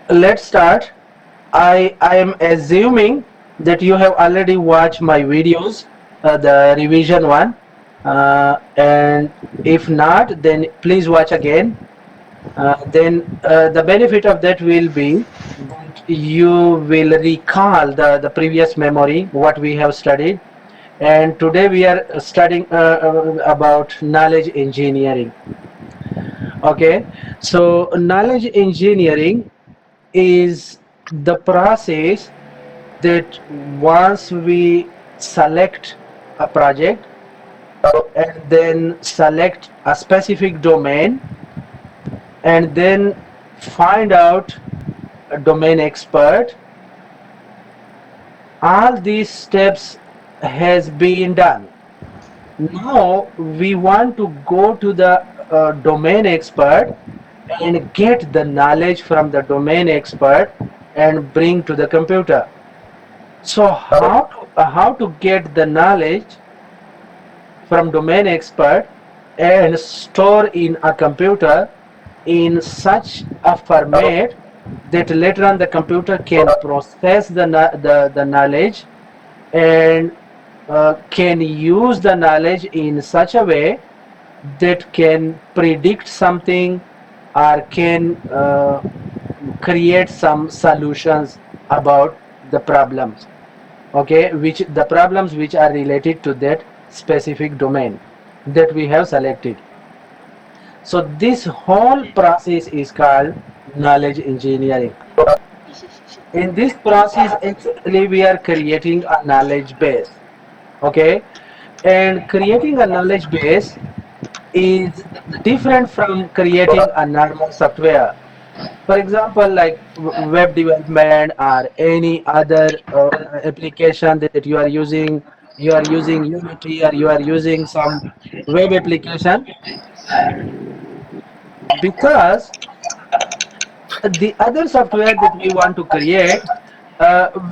let's start. I am assuming that you have already watched my videos, the revision one, and if not, then please watch again. Then the benefit of that will be that you will recall the previous memory, what we have studied. And today we are studying about knowledge engineering. Okay, so knowledge engineering is the process that once we select a project and then select a specific domain and then find out a domain expert, all these steps has been done. Now we want to go to the domain expert and get the knowledge from the domain expert and bring to the computer. So how to get the knowledge from domain expert and store in a computer in such a format that later on the computer can process the knowledge and can use the knowledge in such a way that can predict something or can create some solutions about the problems, okay, which the problems which are related to that specific domain that we have selected. So this whole process is called knowledge engineering. In this process actually we are creating a knowledge base, okay, and creating a knowledge base is different from creating a normal software. For example, like web development or any other application that you are using Unity or you are using some web application, because the other software that we want to create,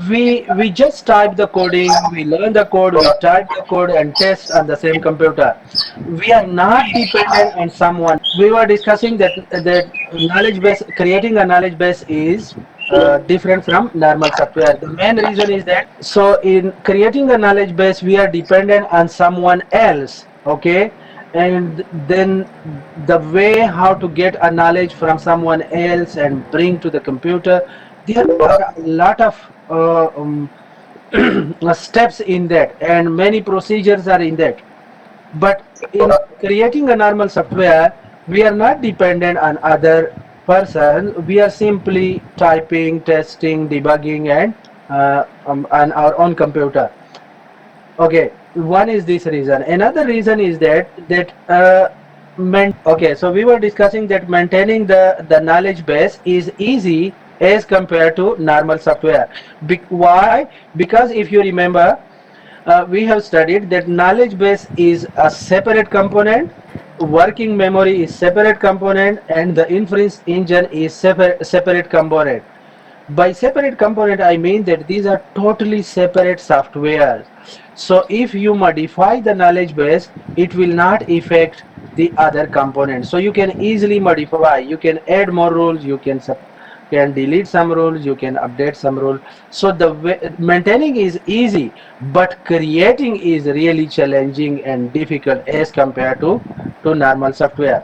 we just type the coding, we learn the code, we type the code and test on the same computer. We are not dependent on someone. We were discussing that knowledge base, creating a knowledge base is different from normal software. The main reason is that, so in creating a knowledge base we are dependent on someone else, okay, and then the way how to get a knowledge from someone else and bring to the computer, there are a lot of steps in that and many procedures are in that. But in creating a normal software we are not dependent on other person, we are simply typing, testing, debugging and on our own computer. Okay, one is this reason. Another reason is okay, so we were discussing that maintaining the knowledge base is easy as compared to normal software. Why? Because if you remember, we have studied that knowledge base is a separate component, working memory is separate component, and the inference engine is separate component. By separate component I mean that these are totally separate software. So if you modify the knowledge base, it will not affect the other components. So you can easily modify, you can add more rules, you can delete some rules, you can update some rules. So the maintaining is easy, but creating is really challenging and difficult as compared to normal software.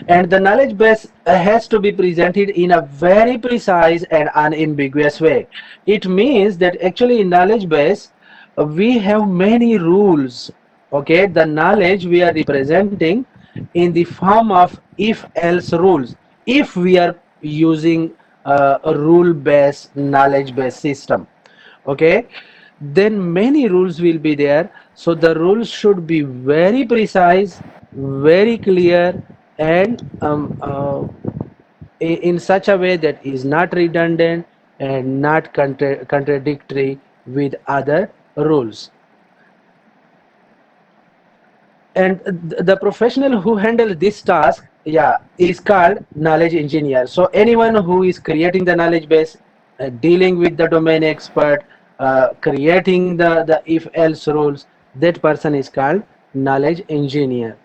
And the knowledge base has to be presented in a very precise and unambiguous way. It means that actually in knowledge base we have many rules, okay. The knowledge we are representing in the form of if else rules, if we are using a rule based knowledge based system, okay, then many rules will be there. So the rules should be very precise, very clear, and in such a way that is not redundant and not contradictory with other rules. And the professional who handle this task, yeah, is called knowledge engineer. So anyone who is creating the knowledge base, dealing with the domain expert, creating the if else rules, that person is called knowledge engineer.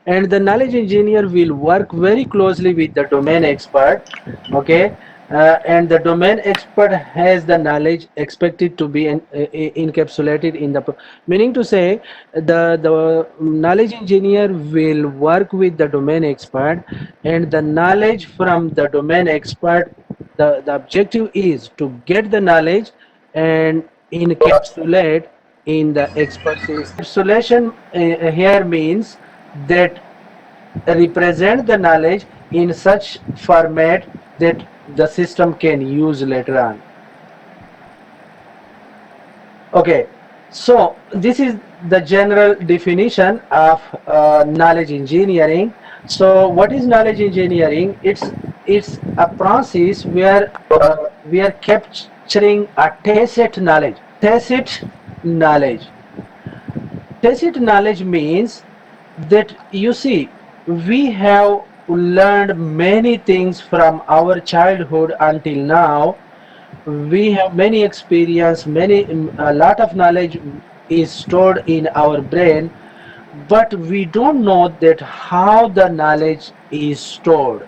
and the knowledge engineer will work very closely with the domain expert. Okay. And the domain expert has the knowledge expected to be encapsulated in the meaning to say, the knowledge engineer will work with the domain expert, and the knowledge from the domain expert, the objective is to get the knowledge and encapsulate in the expert system. Encapsulation here means that represent the knowledge in such format that the system can use later on. Okay, so this is the general definition of knowledge engineering. So what is knowledge engineering? It's a process where we are capturing a tacit knowledge. Tacit knowledge. Tacit knowledge means that, you see, we have learned many things from our childhood until now. We have many experience, many a lot of knowledge is stored in our brain, but we don't know that how the knowledge is stored.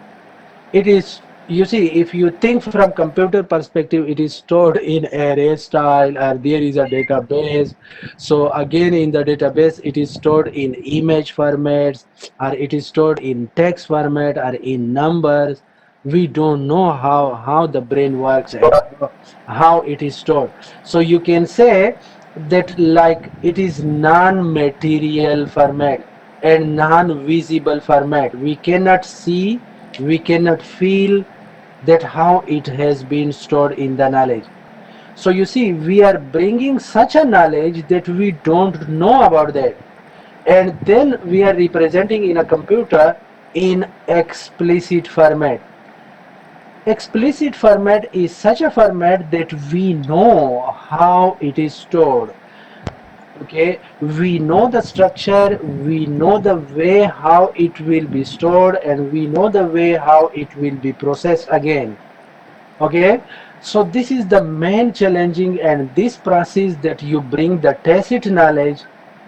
It is, you see, if you think from computer perspective, it is stored in array style, or there is a database. So again, in the database, it is stored in image formats, or it is stored in text format, or in numbers. We don't know how the brain works and how it is stored. So you can say that, like, it is non-material format and non-visible format. We cannot see, we cannot feel that how it has been stored in the knowledge. So you see, we are bringing such a knowledge that we don't know about that, and then we are representing in a computer in explicit format. Explicit format is such a format that we know how it is stored. Okay, we know the structure, we know the way how it will be stored, and we know the way how it will be processed again. Okay, so this is the main challenging, and this process that you bring the tacit knowledge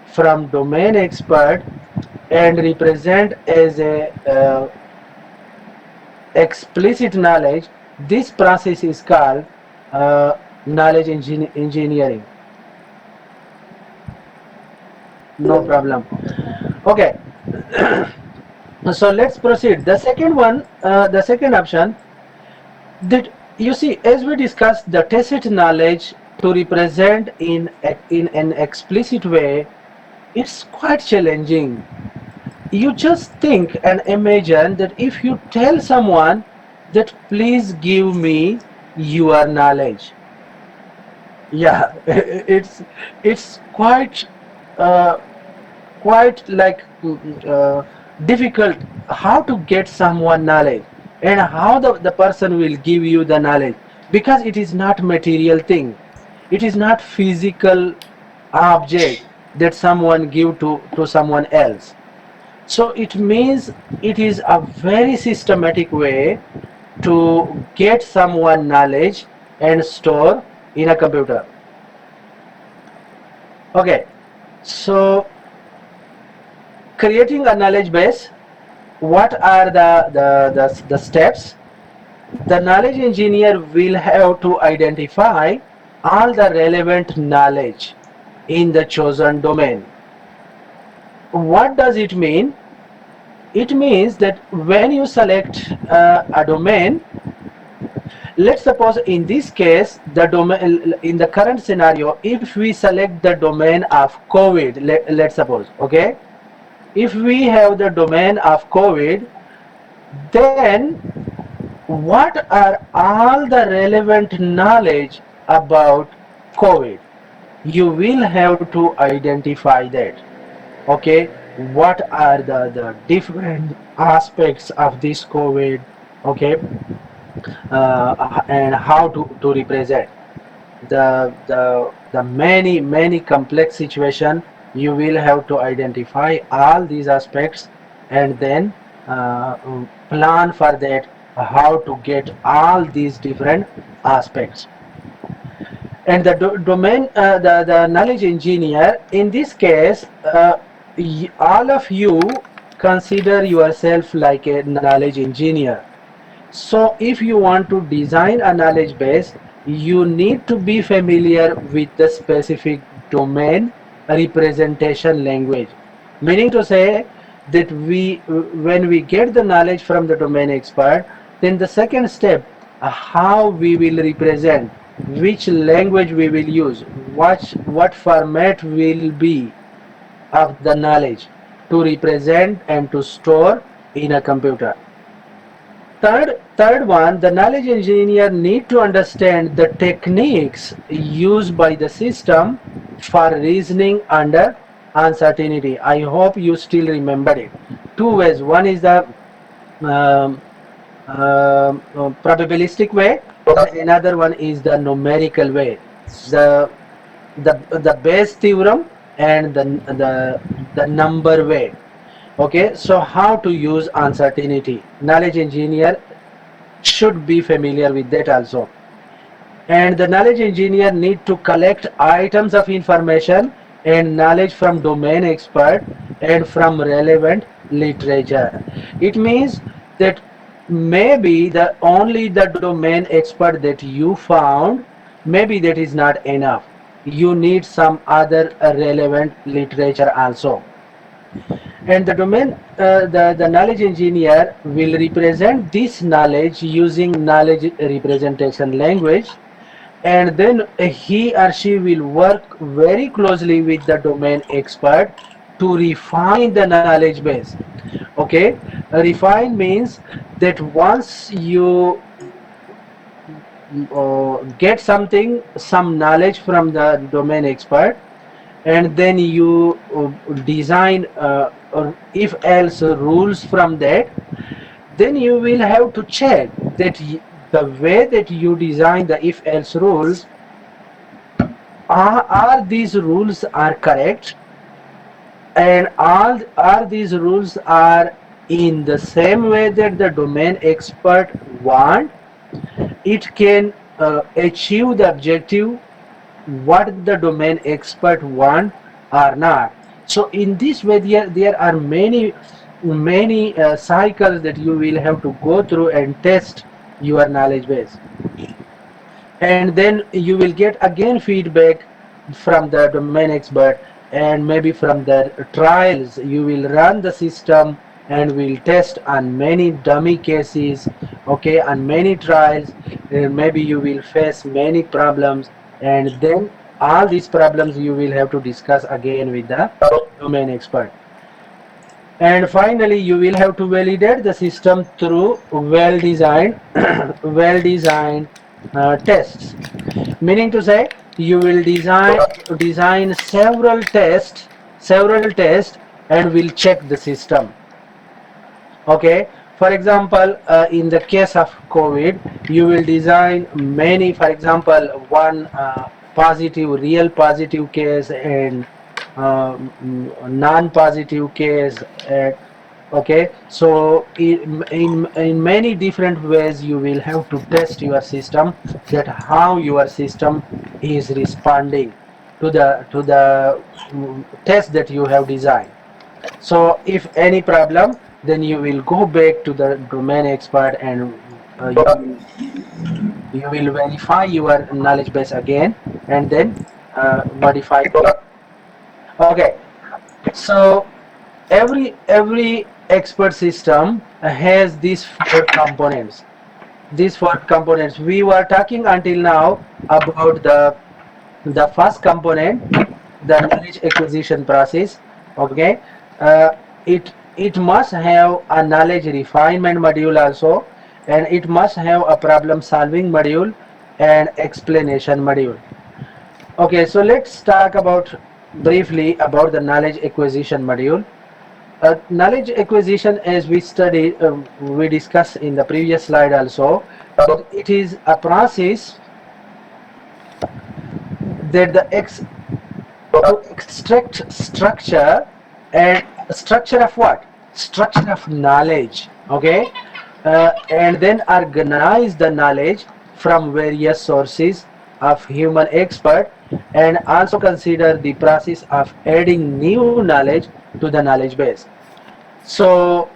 from domain expert and represent as a explicit knowledge. This process is called knowledge engineering. No problem. Okay, so let's proceed. The second one, the second option, that, you see, as we discussed, the tacit knowledge to represent in an explicit way, it's quite challenging. You just think and imagine that if you tell someone that please give me your knowledge, yeah, it's uh, quite like difficult how to get someone knowledge, and how the person will give you the knowledge, because it is not material thing, it is not physical object that someone give to someone else. So it means it is a very systematic way to get someone knowledge and store in a computer. Okay, so creating a knowledge base, what are the steps? The knowledge engineer will have to identify all the relevant knowledge in the chosen domain. What does it mean? It means that when you select a domain, let's suppose in this case, the domain, in the current scenario, if we select the domain of COVID, let's suppose, okay, if we have the domain of COVID, then what are all the relevant knowledge about COVID? You will have to identify that. Okay, what are the different aspects of this COVID? Okay, and how to represent the many complex situation. You will have to identify all these aspects, and then plan for that, how to get all these different aspects. And the domain, the knowledge engineer in this case, all of you consider yourself like a knowledge engineer. So if you want to design a knowledge base, you need to be familiar with the specific domain representation language. Meaning to say that when we get the knowledge from the domain expert, then the second step, how we will represent, which language we will use, what format will be of the knowledge to represent and to store in a computer. Third one, the knowledge engineer need to understand the techniques used by the system for reasoning under uncertainty. I hope you still remember it. Two ways. One is the um, probabilistic way, and another one is the numerical way. The the Bayes theorem and the number way. Okay, so how to use uncertainty? Knowledge engineer should be familiar with that also. And the knowledge engineer need to collect items of information and knowledge from domain expert and from relevant literature. It means that maybe the only the domain expert that you found, maybe that is not enough. You need some other relevant literature also. And the domain the knowledge engineer will represent this knowledge using knowledge representation language, and then he or she will work very closely with the domain expert to refine the knowledge base. Okay, refine means that once you get some knowledge from the domain expert, and then you design or if else rules from that, then you will have to check that the way that you design the if else rules, are these rules are correct, and all are these rules are in the same way that the domain expert want, it can achieve the objective what the domain expert want or not. So in this way there are many cycles that you will have to go through and test your knowledge base, and then you will get again feedback from the domain expert, and maybe from the trials you will run the system and will test on many dummy cases. Okay, on many trials, maybe you will face many problems, and then all these problems you will have to discuss again with the domain expert. And finally you will have to validate the system through well designed well designed tests. Meaning to say, you will design several tests and will check the system. Okay, for example, in the case of COVID, you will design many, for example, one real positive case, and non-positive case. Okay, so in many different ways you will have to test your system, that how your system is responding to the test that you have designed. So if any problem, then you will go back to the domain expert, and you will verify your knowledge base again, and then modify it. Okay, so every expert system has these four components. These four components we were talking until now about the first component, the knowledge acquisition process. Okay, uh, it must have a knowledge refinement module also, and it must have a problem solving module and explanation module. Okay, so let's talk about briefly about the knowledge acquisition module. Knowledge acquisition, as we discussed in the previous slide also, that it is a process that to extract structure, and structure of what? Structure of knowledge. Okay, and then organize the knowledge from various sources of human expert, and also consider the process of adding new knowledge to the knowledge base. So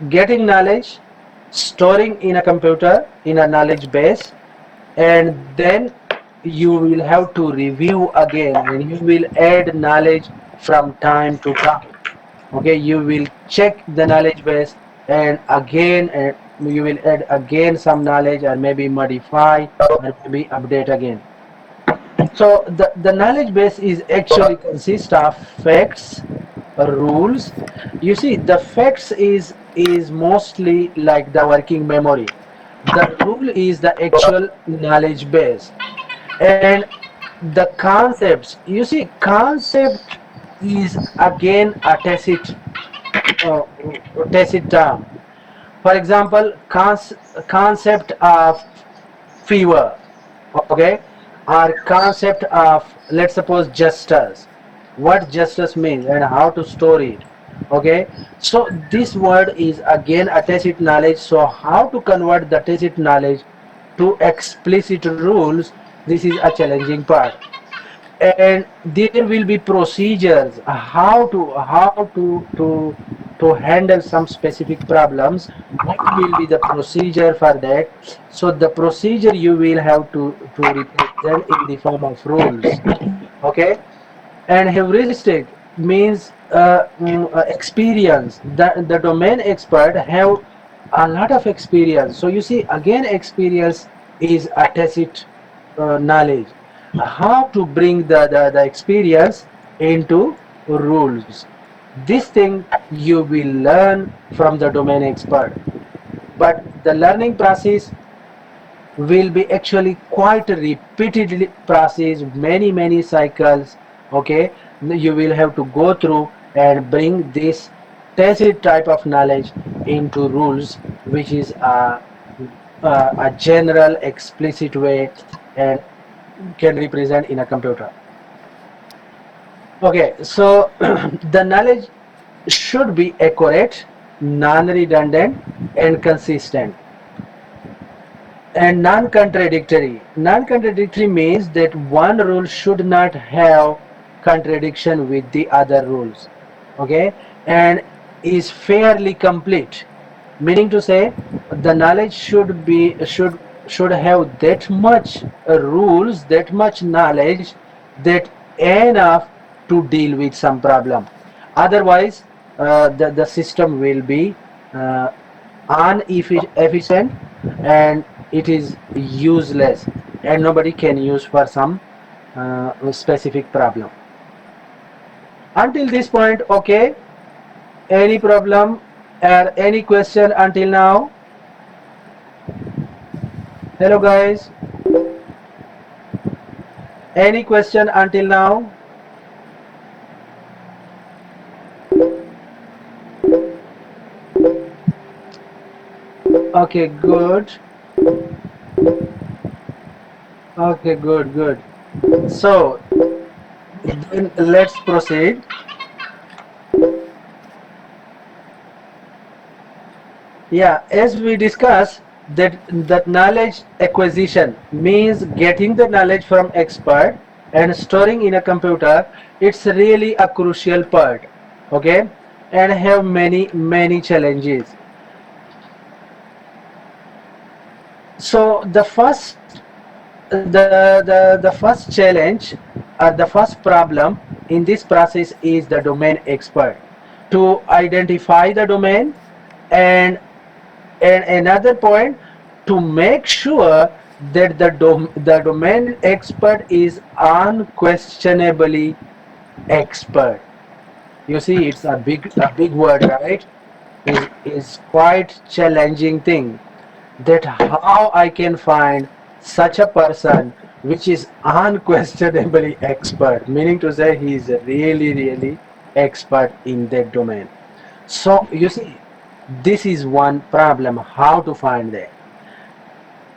getting knowledge, storing in a computer in a knowledge base, and then you will have to review again and you will add knowledge from time to time. Okay, you will check the knowledge base and again, and you will add again some knowledge or maybe modify or maybe update again. So the knowledge base is actually consists of facts, rules. You see, the facts is mostly like the working memory. The rule is the actual knowledge base. And the concepts, you see, concept is again a uh, tacit term. For example, concept of fever, okay, or concept of, let's suppose, justice, what justice means and how to store it. Okay, so this word is again a tacit knowledge. So how to convert the tacit knowledge to explicit rules, this is a challenging part. And there will be procedures how to handle some specific problems. What will be the procedure for that? So the procedure you will have to represent in the form of rules. Okay, and heuristic means experience. The domain expert have a lot of experience. So you see, again, experience is a tacit knowledge. How to bring the experience into rules, this thing you will learn from the domain expert. But the learning process will be actually quite a repeated process, many cycles. Okay, you will have to go through and bring this tacit type of knowledge into rules, which is a general explicit way and can represent in a computer. Okay, so the knowledge should be accurate, non-redundant, and consistent, and non-contradictory. Non-contradictory means that one rule should not have contradiction with the other rules. Okay, and is fairly complete, meaning to say the knowledge should have that much rules, that much knowledge, that enough to deal with some problem. Otherwise the system will be uh, inefficient, and it is useless, and nobody can use for some specific problem. Until this point, okay, any problem or any question until now? Hello guys, any question until now? Okay, good. Okay, good. So then let's proceed. Yeah, as we discussed, that knowledge acquisition means getting the knowledge from expert and storing in a computer. It's really a crucial part. Okay, and have many challenges. So the first challenge or the first problem in this process is the domain expert to identify the domain, and another point, to make sure that the domain expert is unquestionably expert. You see, it's a big word, right? Is quite challenging thing, that how I can find such a person which is unquestionably expert, meaning to say he is really expert in that domain. So you see, this is one problem, how to find that.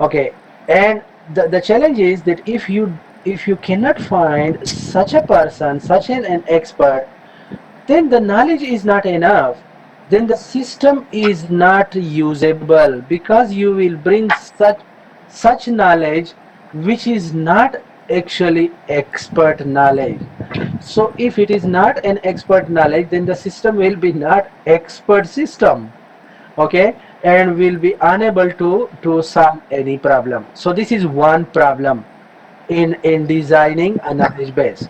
Okay, and the challenge is that if you cannot find such a person, such an expert, then the knowledge is not enough, then the system is not usable, because you will bring such knowledge which is not actually expert knowledge. So if it is not an expert knowledge, then the system will be not expert system. Okay, and will be unable to solve any problem. So this is one problem in designing a knowledge base.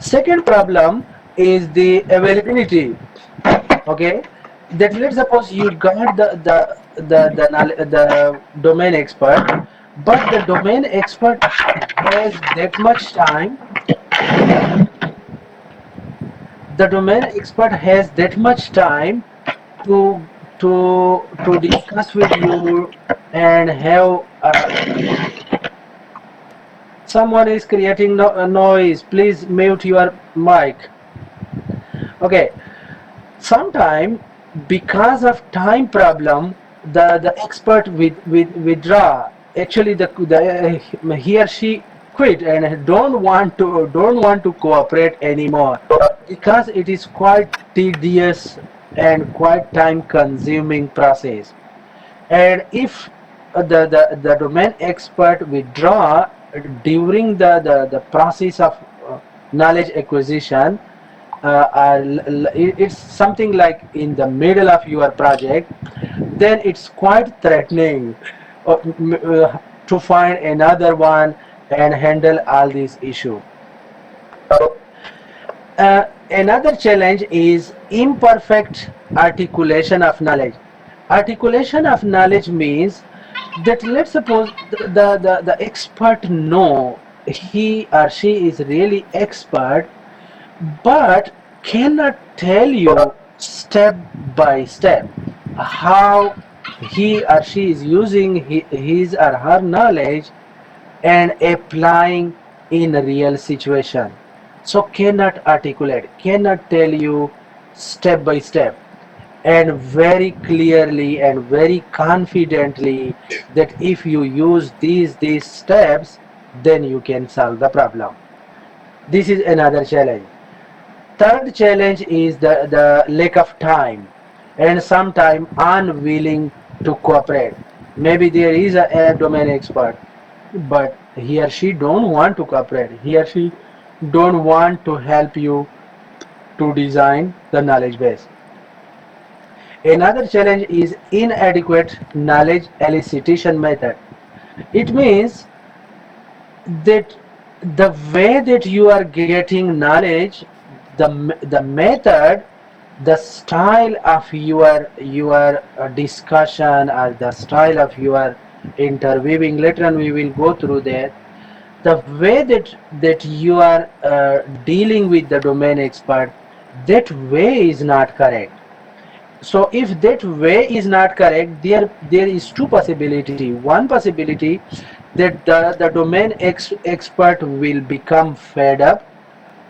Second problem is the availability. Okay, that let's suppose you got the domain expert, but the domain expert has that much time. The domain expert has that much time to to discuss with you and have someone is creating noise. Please mute your mic. Okay, sometime because of time problem, the expert with withdraw. Actually, the he or she quit and don't want to cooperate anymore because it is quite tedious and quite time consuming process. And if the domain expert withdraw during the process of knowledge acquisition, it's something like in the middle of your project, then it's quite threatening to find another one and handle all these issues. Another challenge is imperfect articulation of knowledge. Articulation of knowledge means that let's suppose the expert know he or she is really expert, but cannot tell you step by step how he or she is using his or her knowledge and applying in a real situation. So cannot articulate, cannot tell you step by step and very clearly and very confidently that if you use these steps, then you can solve the problem. This is another challenge. Third challenge is the lack of time and sometimes unwilling to cooperate. Maybe there is a domain expert, but he or she don't want to cooperate. He or she don't want to help you to design the knowledge base. Another challenge is inadequate knowledge elicitation method. It means that the way that you are getting knowledge, the method, the style of your discussion or the style of your interviewing, later on we will go through that. The way that you are dealing with the domain expert, that way is not correct. So if that way is not correct, there is two possibility. One possibility that the domain expert will become fed up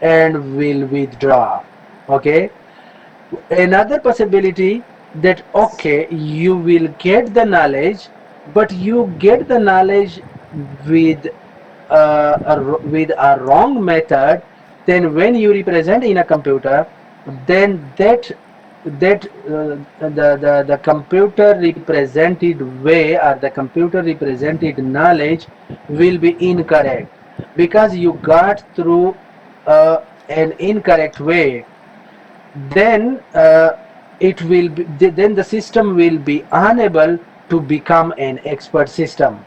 and will withdraw. Okay, another possibility that okay, you will get the knowledge, but you get the knowledge with with a wrong method. Then when you represent in a computer, then the computer represented way or the computer represented knowledge will be incorrect because you got through an incorrect way. Then it will be, then the system will be unable to become an expert system.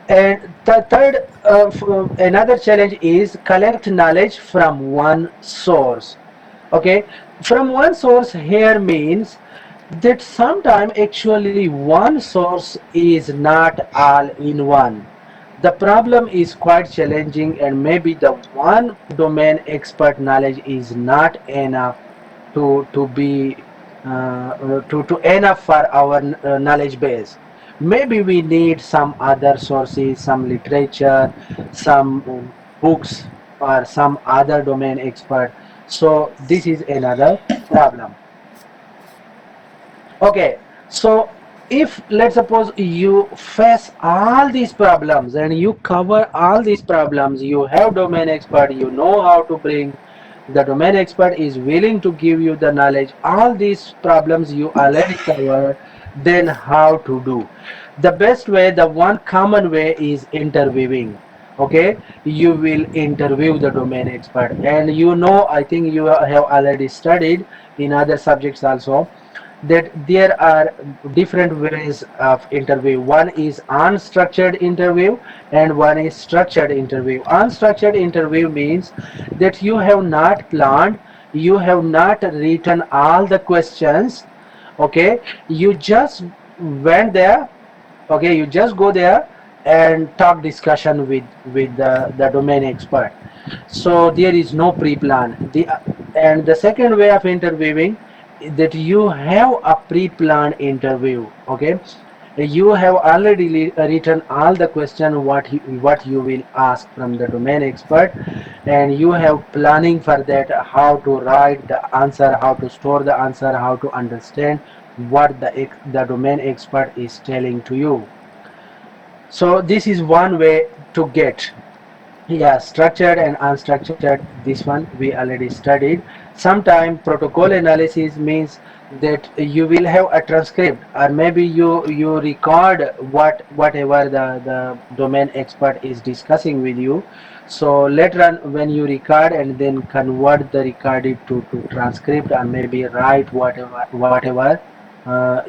And the third, another challenge is collect knowledge from one source. Okay, from one source here means that sometimes actually one source is not all in one. The problem is quite challenging, and maybe the one domain expert knowledge is not enough to be to enough for our knowledge base. Maybe we need some other sources, some literature, some books, or some other domain expert. So this is another problem. Okay, so if let's suppose you face all these problems and you cover all these problems, you have domain expert, you know how to bring the domain expert is willing to give you the knowledge, all these problems you already cover, then how to do. The best way, the one common way is interviewing. Okay, you will interview the domain expert, and I think you have already studied in other subjects also, that there are different ways of interview. One is unstructured interview and one is structured interview. Unstructured interview means that you have not planned, you have not written all the questions. Okay, you just went there. Okay, you just go there and talk discussion with the domain expert. So there is no pre-plan. And the second way of interviewing is that you have a pre-planned interview. Okay, you have already written all the question what you will ask from the domain expert, and you have planning for that, how to write the answer, how to store the answer, how to understand what the domain expert is telling to you. So this is one way to get. Yeah, structured and unstructured, this one we already studied. Sometime protocol analysis means that you will have a transcript, or maybe you record whatever the domain expert is discussing with you. So later on, when you record and then convert the recorded to transcript, or maybe write whatever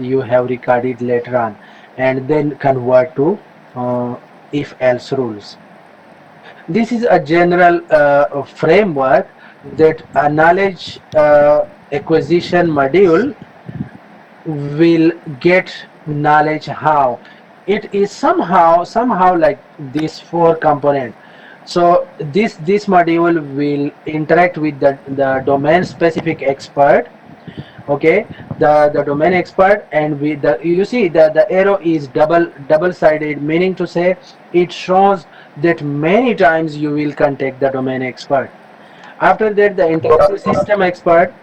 you have recorded later on, and then convert to if else rules. This is a general framework that a knowledge acquisition module will get knowledge how. It is somehow like this four component. So this module will interact with the domain specific expert. Okay, the domain expert, and with the, you see the arrow is double sided, meaning to say it shows that many times you will contact the domain expert. After that, the interactive system expert.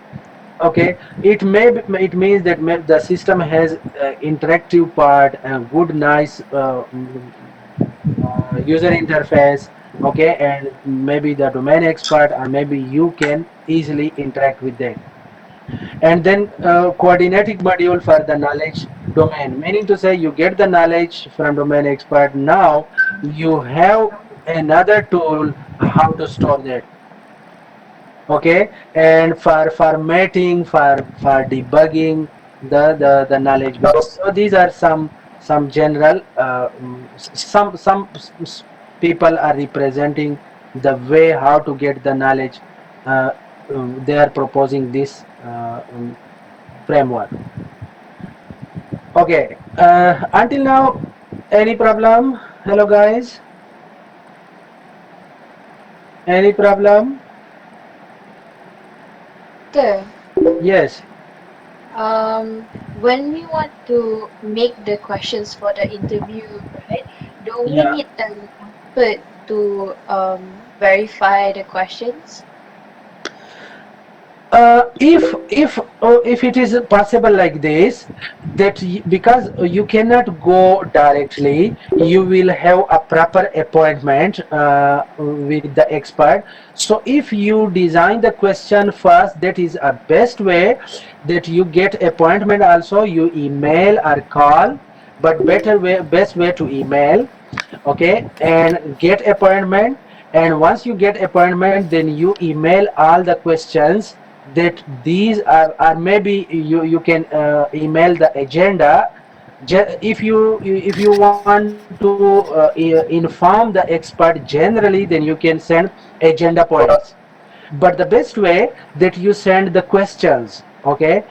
Okay, it means that the system has interactive part, a good nice user interface. Okay, and maybe the domain expert or maybe you can easily interact with them. And then coordinating module for the knowledge domain, meaning to say you get the knowledge from domain expert. Now you have another tool how to store that. Okay, and for formatting, for debugging the knowledge base. So these are some general people are representing the way how to get the knowledge. uh, they are proposing this framework. Okay, until now, any problem? Hello guys, any problem? Doctor, Yes. when we want to make the questions for the interview, right? Do we Yeah. need an expert to verify the questions? If it is possible like this, that because you cannot go directly, you will have a proper appointment with the expert. So if you design the question first, that is a best way, that you get appointment also, you email or call, but better way, best way to email. Okay, and get appointment. And once you get appointment, then you email all the questions, that these are maybe you can email the agenda. If you want to inform the expert generally, then you can send agenda points. But the best way that you send the questions. Okay,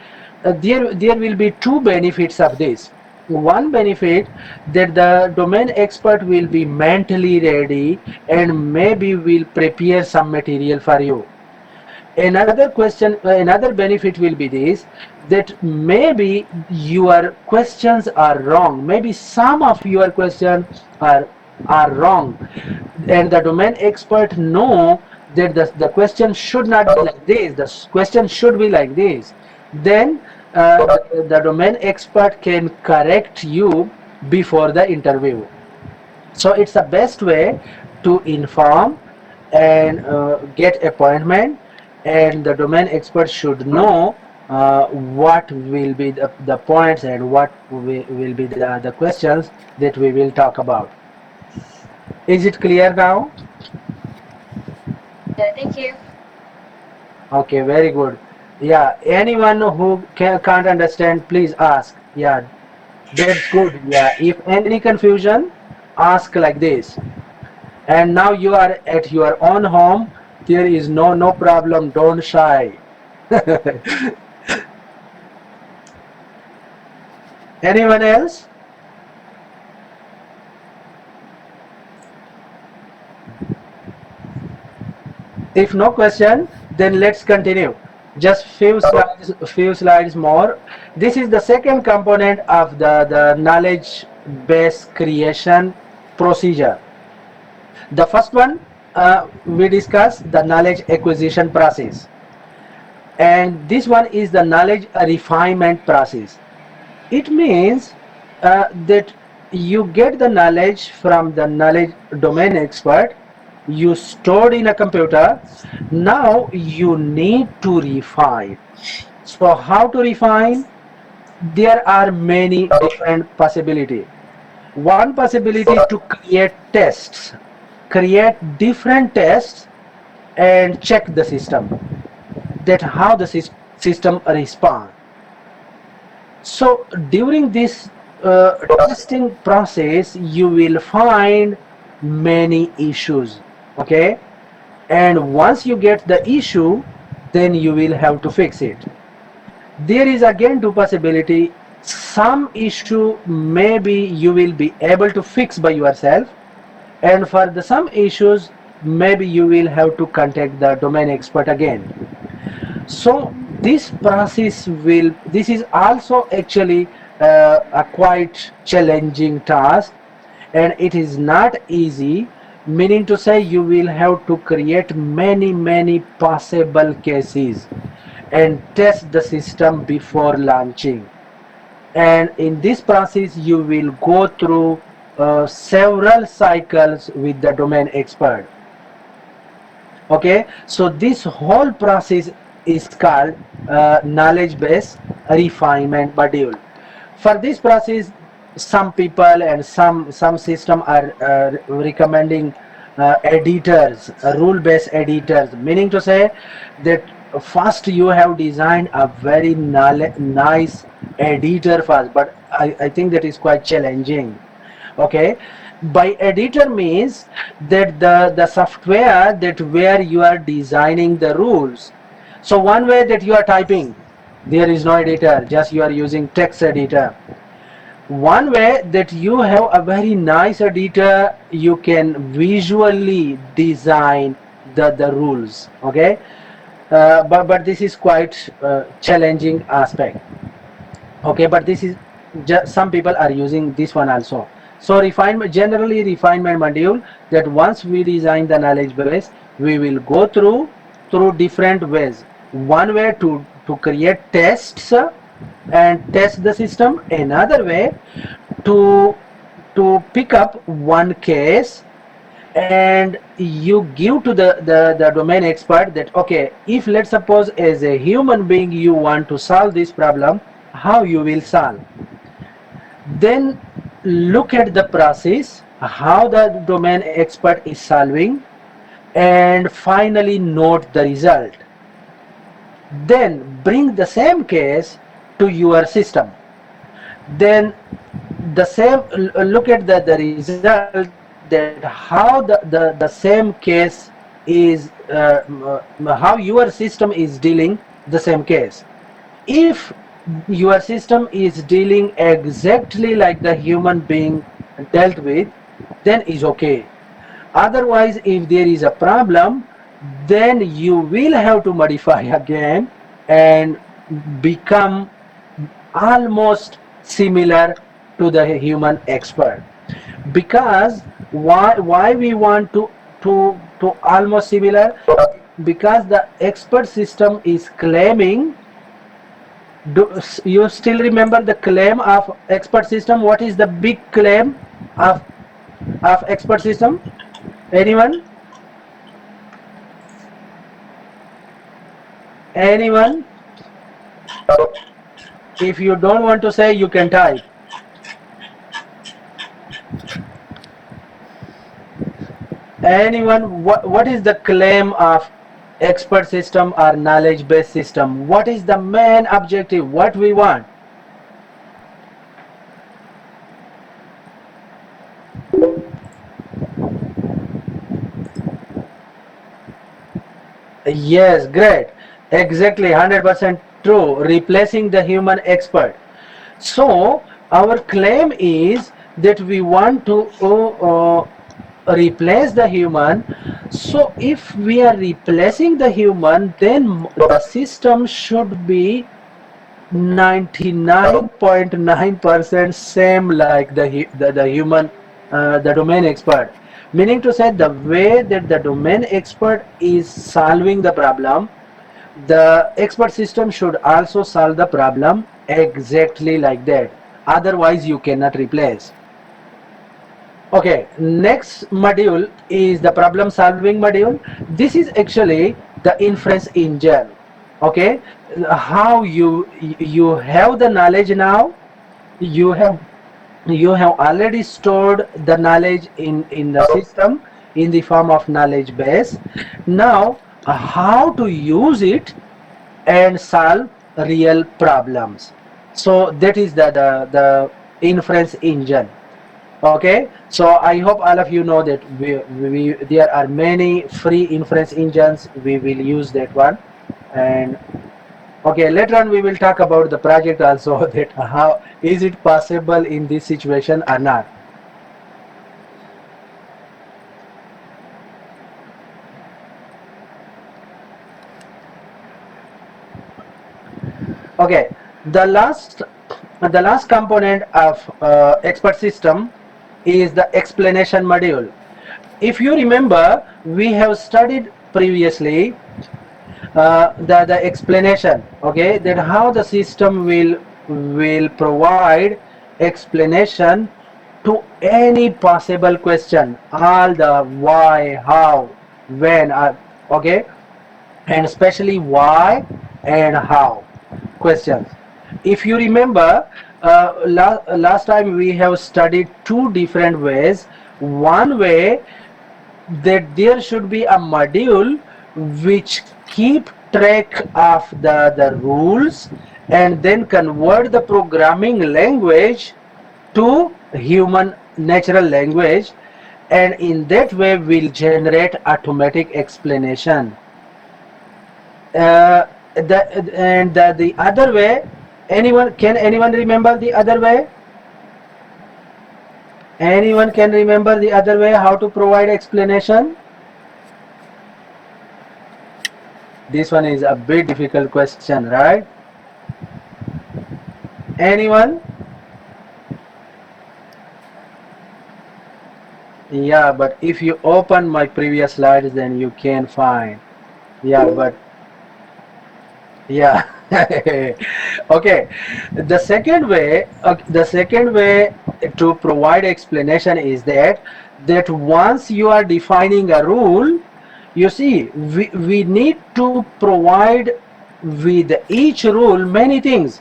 there will be two benefits of this. One benefit, that the domain expert will be mentally ready and maybe will prepare some material for you. Another benefit will be this, that maybe your questions are wrong, maybe some of your questions are wrong, and the domain expert know that the question should not be like this, the question should be like this. Then the domain expert can correct you before the interview. So it's the best way to inform and get appointment, and the domain expert should know what will be the points and what will be the questions that we will talk about. Is it clear now? Yeah, thank you. Okay, very good. Yeah, anyone who can't understand, please ask. Yeah, that's good. Yeah, if any confusion, ask like this. And now you are at your own home. There is no problem. Don't shy. Anyone else? If no question, then let's continue. Just few slides more. This is the second component of the knowledge base creation procedure. The first one, we discussed the knowledge acquisition process, and this one is the knowledge refinement process. It means that you get the knowledge from the knowledge domain expert, you stored in a computer. Now you need to refine. So how to refine? There are many different possibilities. One possibility is to create tests, create different tests and check the system, that how the system responds. So during this testing process, you will find many issues. Okay, and once you get the issue, then you will have to fix it. There is again two possibility. Some issue maybe you will be able to fix by yourself, and for the some issues maybe you will have to contact the domain expert again. So this is also actually a quite challenging task, and it is not easy, meaning to say you will have to create many possible cases and test the system before launching. And in this process you will go through several cycles with the domain expert. Okay, so this whole process is called knowledge base refinement module. For this process, some people and some system are recommending editors, rule based editors, meaning to say that first you have designed a very nice editor first, but I think that is quite challenging. Okay, by editor means that the software that where you are designing the rules. So one way that you are typing, there is no editor, just you are using text editor. One way that you have a very nice editor, you can visually design the rules. Okay, but this is quite challenging aspect. Okay, but this is just some people are using this one also. So refinement, generally refinement module, that once we design the knowledge base, we will go through different ways. One way to create tests and test the system. Another way to to pick up one case and you give to the domain expert that okay, if let's suppose as a human being you want to solve this problem, how you will solve. Then look at the process, how the domain expert is solving, and finally note the result. Then bring the same case to your system. Then the same, look at the result, that how the same case is how your system is dealing the same case. If your system is dealing exactly like the human being dealt with, then is okay. Otherwise, if there is a problem, then you will have to modify again and become almost similar to the human expert. Because why we want to almost similar? Because the expert system is claiming. Do you still remember the claim of expert system? What is the big claim of expert system? Anyone? Anyone? So if you don't want to say, you can type. Anyone, what is the claim of expert system or knowledge based system? What is the main objective? What we want? Yes, great. Exactly, 100% true. Replacing the human expert. So, our claim is that we want to replace the human. So, if we are replacing the human, then the system should be 99.9% same like the human, the domain expert. Meaning to say, the way that the domain expert is solving the problem, the expert system should also solve the problem exactly like that. Otherwise, you cannot replace. Okay, next module is the problem solving module. This is actually the inference engine. Okay, how you have the knowledge now. You have you have already stored the knowledge in the system in the form of knowledge base. Now, how to use it and solve real problems. So that is the inference engine. Okay, so I hope all of you know that there are many free inference engines. We will use that one. And okay, later on we will talk about the project also, that how is it possible in this situation or not. Okay, the last the last component of expert system is the explanation module. If you remember, we have studied previously the explanation. Okay, that how the system will provide explanation to any possible question, all the why, how, when, okay, and especially why and how questions. If you remember, last time we have studied two different ways. One way, that there should be a module which keep track of the rules and then convert the programming language to human natural language, and in that way will generate automatic explanation. The other way, anyone remember the other way? Anyone can remember the other way how to provide explanation? This one is a bit difficult question, right? Anyone? Yeah, but if you open my previous slides, then you can find. Yeah, but yeah. Okay. The second way to provide explanation is that once you are defining a rule, you see, we need to provide with each rule many things.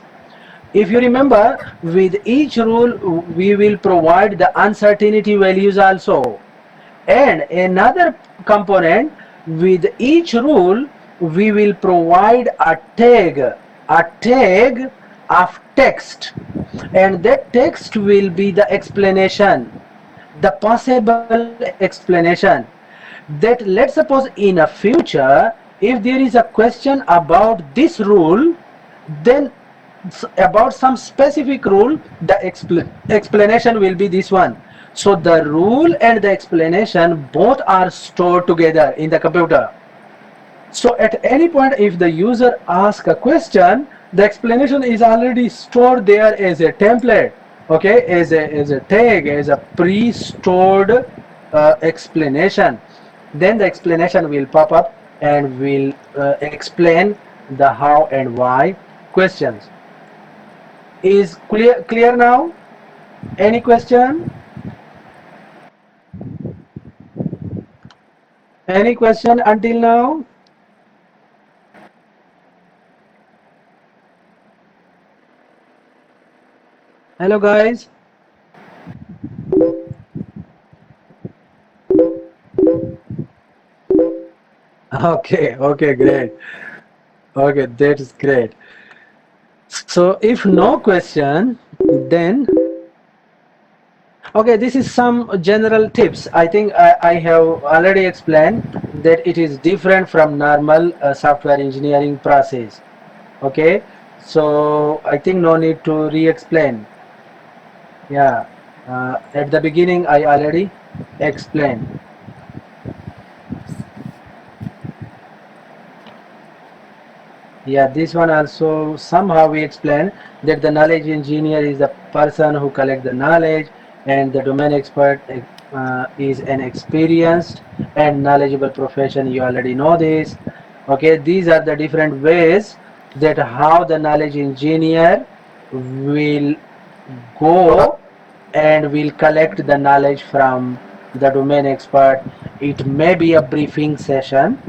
If you remember, with each rule, we will provide the uncertainty values also. And another component, with each rule, we will provide a tag of text. And that text will be the explanation, the possible explanation. That let's suppose in a future, if there is a question about this rule, then about some specific rule, the explanation will be this one. So the rule and the explanation both are stored together in the computer. So at any point, if the user asks a question, the explanation is already stored there as a template, okay, as a tag, as a pre-stored explanation. Then the explanation will pop up and will explain the how and why questions. Is clear now? Any question? Any question until now? Hello, guys. Okay, okay, great. Okay, that is great. So, if no question, then okay, this is some general tips. I think I have already explained that it is different from normal software engineering process. Okay, so I think no need to re-explain. Yeah, at the beginning I already explained. Yeah, this one also somehow we explain that the knowledge engineer is the person who collect the knowledge, and the domain expert is an experienced and knowledgeable profession. You already know this. Okay, these are the different ways that how the knowledge engineer will go and will collect the knowledge from the domain expert. It may be a briefing session,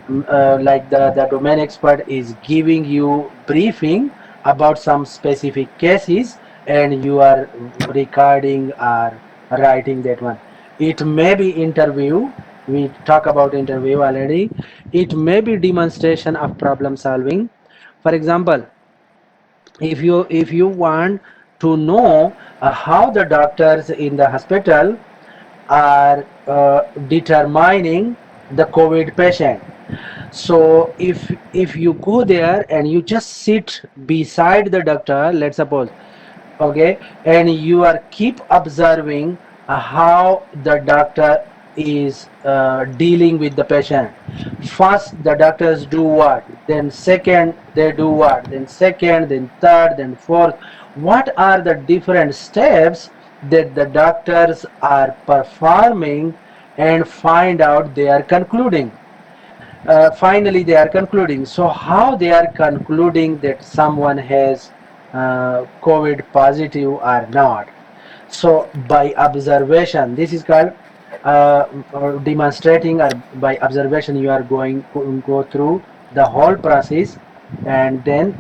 like the domain expert is giving you briefing about some specific cases, and you are recording or writing that one. It may be interview. We talk about interview already. It may be demonstration of problem solving. For example, if you want to know how the doctors in the hospital are determining the COVID patient. So if you go there and you just sit beside the doctor, let's suppose, okay, and you are keep observing how the doctor is dealing with the patient. First the doctors do what, then second they do what, then second, then third, then fourth. What are the different steps that the doctors are performing, and find out they are concluding. Finally they are concluding. So how they are concluding that someone has COVID positive or not? So by observation, this is called or demonstrating, or by observation you are going to go through the whole process, and then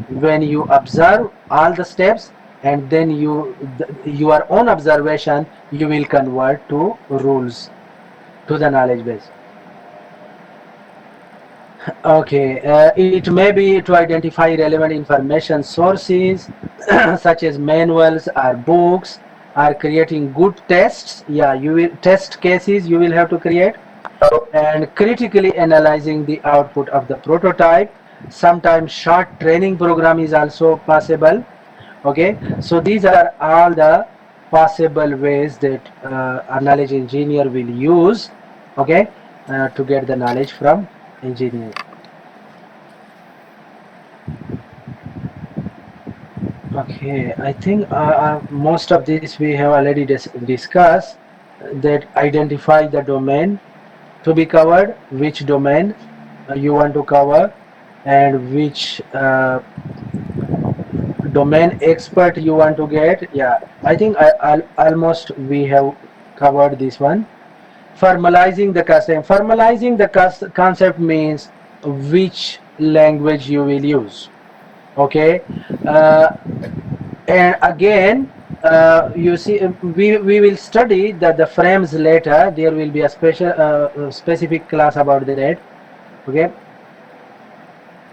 when you observe all the steps, and then your own observation you will convert to rules, to the knowledge base. Okay, it may be to identify relevant information sources such as manuals or books, or creating good tests. Yeah, you will test cases you will have to create, and critically analyzing the output of the prototype. Sometimes short training program is also possible. Okay, so these are all the possible ways that a knowledge engineer will use, okay, to get the knowledge from engineer. Okay, I think most of this we have already discussed, that identify the domain to be covered, which domain you want to cover, and which domain expert you want to get. Yeah, I think almost we have covered this one. Formalizing the concept. Formalizing the concept means which language you will use. Okay, uh, and again you see, we will study the frames later. There will be a special specific class about that. Okay,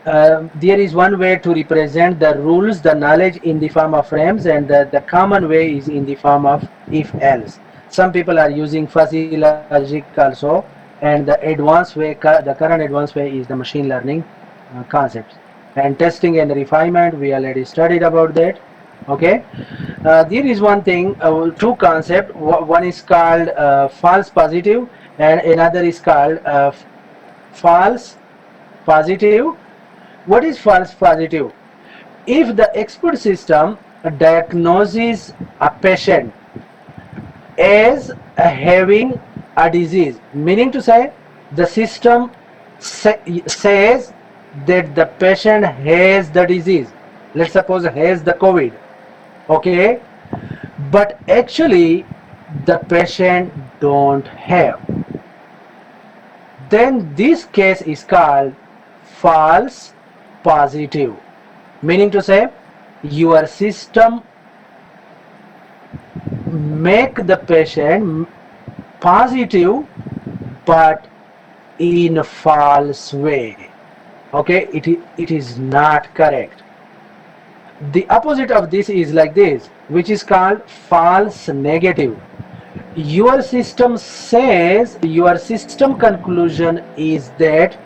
there is one way to represent the rules, the knowledge, in the form of frames, and the common way is in the form of if else. Some people are using fuzzy logic also, and the advanced way, the current advanced way is the machine learning concepts. And testing and refinement, we already studied about that. Okay, there is one thing, two concept. One is called false positive, and another is called false positive. What is false positive? If the expert system diagnoses a patient as having a disease, meaning to say the system says that the patient has the disease, let's suppose has the COVID, okay, but actually the patient don't have, then this case is called false positive. Meaning to say, your system make the patient positive but in a false way. Okay, it is not correct. The opposite of this is like this, which is called false negative. Your system conclusion is that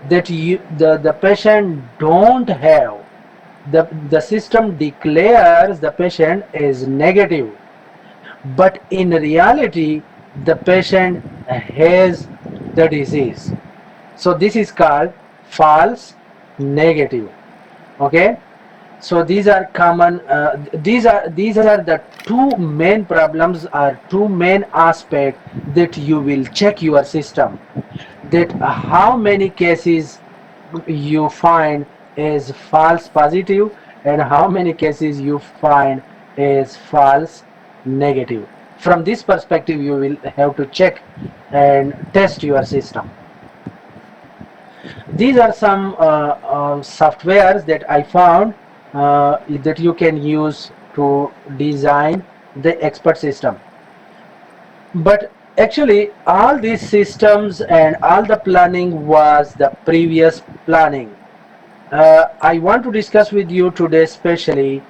the patient don't have, the system declares the patient is negative, but in reality the patient has the disease. So this is called false negative. Okay, so these are common, these are the two main problems or two main aspects that you will check your system, that how many cases you find is false positive and how many cases you find is false negative. From this perspective you will have to check and test your system. These are some softwares that I found that you can use to design the expert system. But actually, all these systems and all the planning was the previous planning. I want to discuss with you today, especially,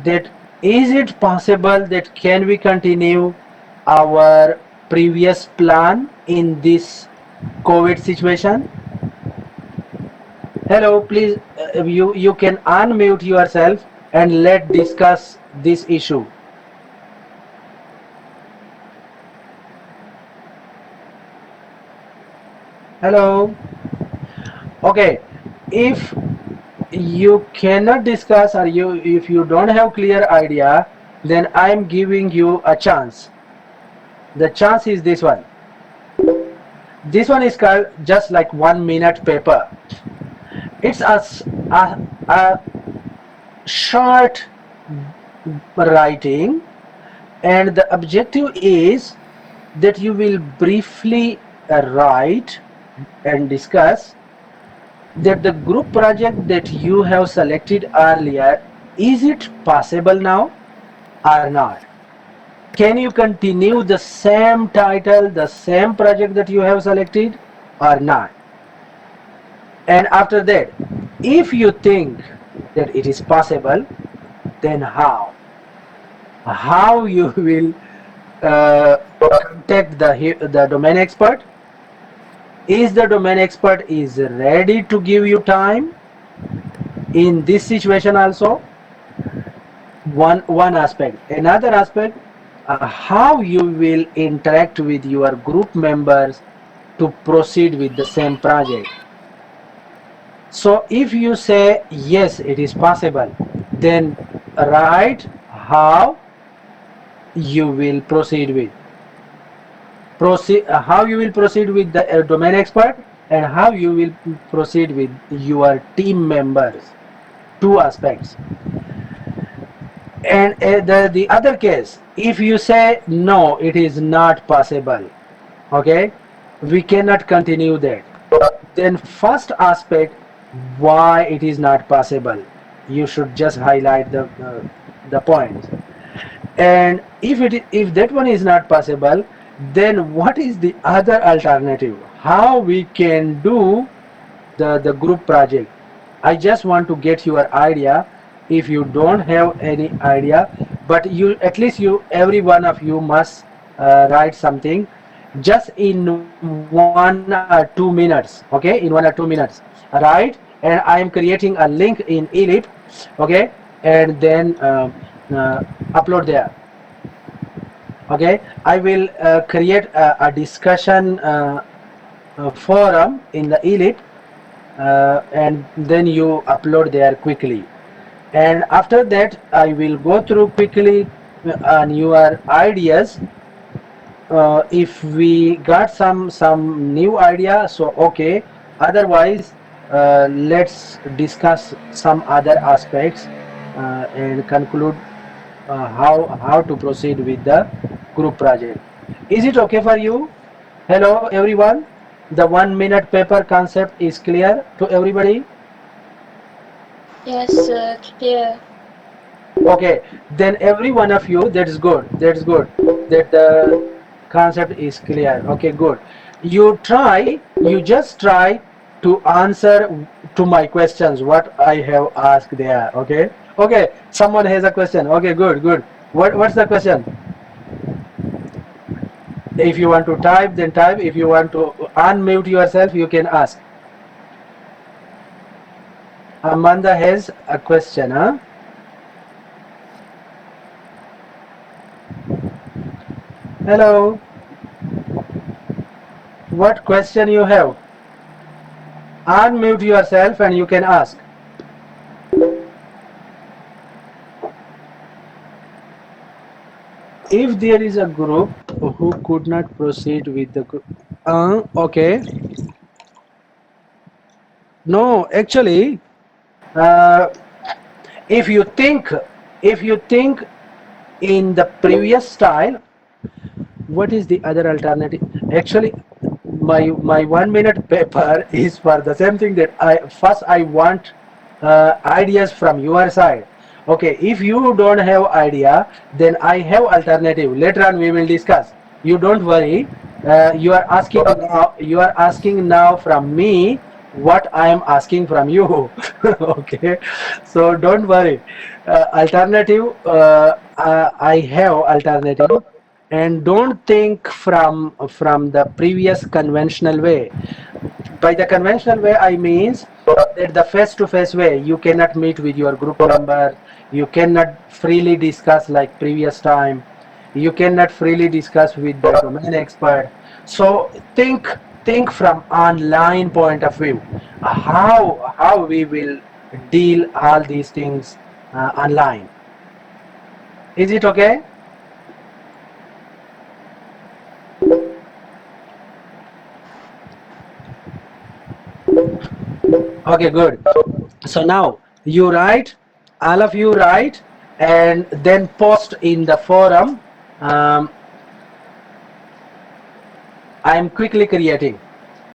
that is it possible that can we continue our previous plan in this COVID situation? Hello, please, you can unmute yourself and let discuss this issue. Hello. Okay. If you cannot discuss or if you don't have clear idea, then I'm giving you a chance. The chance is this one. This one is called just like 1 minute paper. It's a short writing, and the objective is that you will briefly write and discuss that the group project that you have selected earlier, is it possible now or not? Can you continue the same title, the same project that you have selected or not? And after that, if you think that it is possible, then how you will contact the domain expert? Is the domain expert is ready to give you time in this situation also? One aspect. Another aspect, how you will interact with your group members to proceed with the same project. So if you say yes, it is possible, then write how you will proceed with how you will proceed with the domain expert and how you will proceed with your team members. Two aspects. And the other case, if you say no, it is not possible, okay, we cannot continue that, then first aspect, why it is not possible, you should just highlight the points. And if that one is not possible, then what is the other alternative, how we can do the group project. I just want to get your idea. If you don't have any idea, but you at least you every one of you must write something just in 1 or 2 minutes. Okay, in 1 or 2 minutes write, and I am creating a link in elip. Okay, and then upload there. Okay, I will create a discussion forum in the elip, and then you upload there quickly, and after that I will go through quickly on your ideas. If we got some new idea, so okay, otherwise let's discuss some other aspects and conclude how to proceed with the group project. Is it okay for you? Hello everyone, the 1 minute paper concept is clear to everybody? Yes, clear. Okay, then every one of you, that is good. That's good. That the concept is clear. Okay, good. You just try to answer to my questions, what I have asked there. Okay, okay. Someone has a question. Okay, good, good. What's the question? If you want to type, then type. If you want to unmute yourself, you can ask. Amanda has a question, huh? Hello. What question you have? Unmute yourself and you can ask. If there is a group who could not proceed with the group, okay. No, actually, uh, if you think, if you think in the previous style, what is the other alternative? Actually, my 1 minute paper is for the same thing, that I want ideas from your side. Okay, if you don't have idea, then I have alternative. Later on we will discuss. You don't worry. You are asking now. You are asking now from me what I am asking from you. Okay, so don't worry. Alternative. I have alternative, and don't think from the previous conventional way. By the conventional way, I means that the face to face way, you cannot meet with your group member, you cannot freely discuss like previous time, you cannot freely discuss with the domain expert. So think from online point of view, how we will deal all these things online. Is it okay? Okay, good. So now you write, all of you write, and then post in the forum. um, I'm quickly creating.